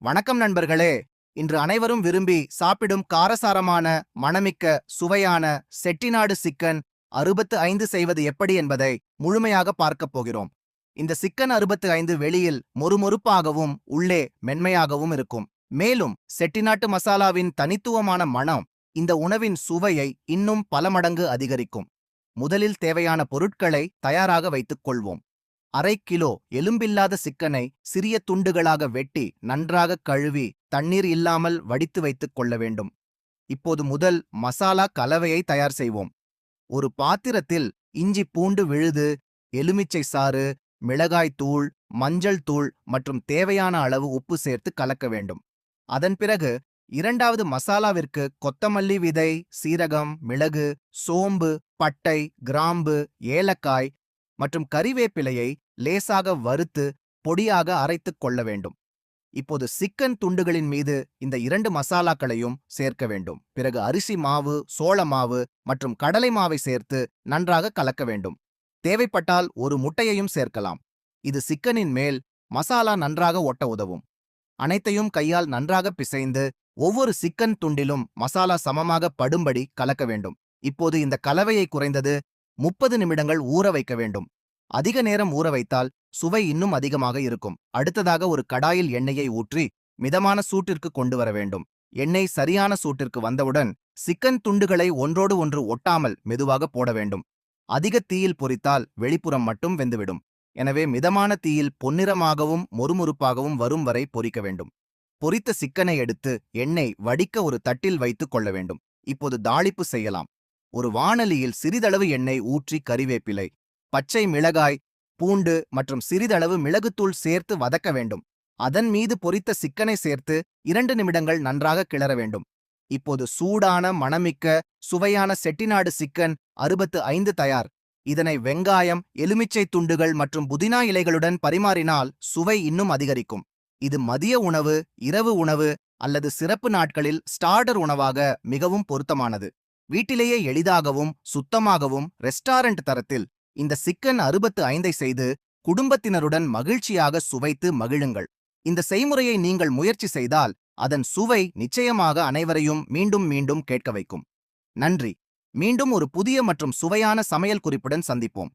வணக்கம் நண்பர்களே. இன்று அனைவரும் விரும்பி சாப்பிடும் காரசாரமான மணமிக்க சுவையான செட்டிநாடு சிக்கன் 65 செய்வது எப்படி என்பதை முழுமையாக பார்க்கப் போகிறோம். இந்த சிக்கன் 65 வெளியில் மொறுமொறுப்பாகவும் உள்ளே மென்மையாகவும் இருக்கும். மேலும் செட்டிநாட்டு மசாலாவின் தனித்துவமான மணம் இந்த உணவின் சுவையை இன்னும் பல மடங்கு அதிகரிக்கும். முதலில் தேவையான பொருட்களை தயாராக வைத்துக் கொள்வோம். அரை கிலோ எலும்பில்லாத சிக்கனை சிறிய துண்டுகளாக வெட்டி நன்றாக கழுவி தண்ணீர் இல்லாமல் வடித்து வைத்துக் கொள்ள வேண்டும். இப்போது முதல் மசாலா கலவையை தயார் செய்வோம். ஒரு பாத்திரத்தில் இஞ்சி பூண்டு விழுது, எலுமிச்சை சாறு, மிளகாய் தூள், மஞ்சள் தூள் மற்றும் தேவையான அளவு உப்பு சேர்த்து கலக்க வேண்டும். அதன் பிறகு இரண்டாவது மசாலாவிற்கு கொத்தமல்லி விதை, சீரகம், மிளகு, சோம்பு, பட்டை, கிராம்பு, ஏலக்காய் மற்றும் கறிவேப்பிலையை லேசாக வறுத்து பொடியாக அரைத்துக் கொள்ள வேண்டும். இப்போது சிக்கன் துண்டுகளின் மீது இந்த இரண்டு மசாலாக்களையும் சேர்க்க வேண்டும். பிறகு அரிசி மாவு, சோள மாவு மற்றும் கடலை மாவை சேர்த்து நன்றாக கலக்க வேண்டும். தேவைப்பட்டால் ஒரு முட்டையையும் சேர்க்கலாம். இது சிக்கனின் மேல் மசாலா நன்றாக ஒட்ட உதவும். அனைத்தையும் கையால் நன்றாக பிசைந்து ஒவ்வொரு சிக்கன் துண்டிலும் மசாலா சமமாக படும்படி கலக்க வேண்டும். இப்போது இந்த கலவையை குறைந்தது 30 நிமிடங்கள் ஊற வைக்க வேண்டும். அதிக நேரம் ஊற வைத்தால் சுவை இன்னும் அதிகமாக இருக்கும். அடுத்ததாக ஒரு கடாயில் எண்ணெயை ஊற்றி மிதமான சூட்டிற்கு கொண்டு வர வேண்டும். எண்ணெய் சரியான சூட்டிற்கு வந்தவுடன் சிக்கன் துண்டுகளை ஒன்றோடு ஒன்று ஒட்டாமல் மெதுவாக போட வேண்டும். அதிக தீயில் பொரித்தால் வெளிப்புறம் மட்டும் வெந்துவிடும். எனவே மிதமான தீயில் பொன்னிறமாகவும் மொறுமொறுப்பாகவும் வரும் வரை பொரிக்க வேண்டும். பொரித்த சிக்கனை எடுத்து எண்ணெய் வடிக்க ஒரு தட்டில் வைத்துக் கொள்ள வேண்டும். இப்போது தாளிப்பு செய்யலாம். ஒரு வாணலியில் சிறிதளவு எண்ணெய் ஊற்றி கறிவேப்பிலை, பச்சை மிளகாய், பூண்டு மற்றும் சிறிதளவு மிளகுத்தூள் சேர்த்து வதக்க வேண்டும். அதன் மீது பொரித்த சிக்கனை சேர்த்து 2 நிமிடங்கள் நன்றாக கிளற வேண்டும். இப்போது சூடான மணமிக்க சுவையான செட்டிநாடு சிக்கன் 65 தயார். இதனை வெங்காயம், எலுமிச்சை துண்டுகள் மற்றும் புதினா இலைகளுடன் பரிமாறினால் சுவை இன்னும் அதிகரிக்கும். இது மதிய உணவு, இரவு உணவு அல்லது சிறப்பு நாட்களில் ஸ்டார்டர் உணவாக மிகவும் பொருத்தமானது. வீட்டிலேயே எளிதாகவும் சுத்தமாகவும் ரெஸ்டாரண்ட் தரத்தில் இந்த சிக்கன் 65 செய்து குடும்பத்தினருடன் மகிழ்ச்சியாக சுவைத்து மகிழுங்கள். இந்த செய்முறையை நீங்கள் முயற்சி செய்தால் அதன் சுவை நிச்சயமாக அனைவரையும் மீண்டும் மீண்டும் கேட்க வைக்கும். நன்றி. மீண்டும் ஒரு புதிய மற்றும் சுவையான சமையல் குறிப்புடன் சந்திப்போம்.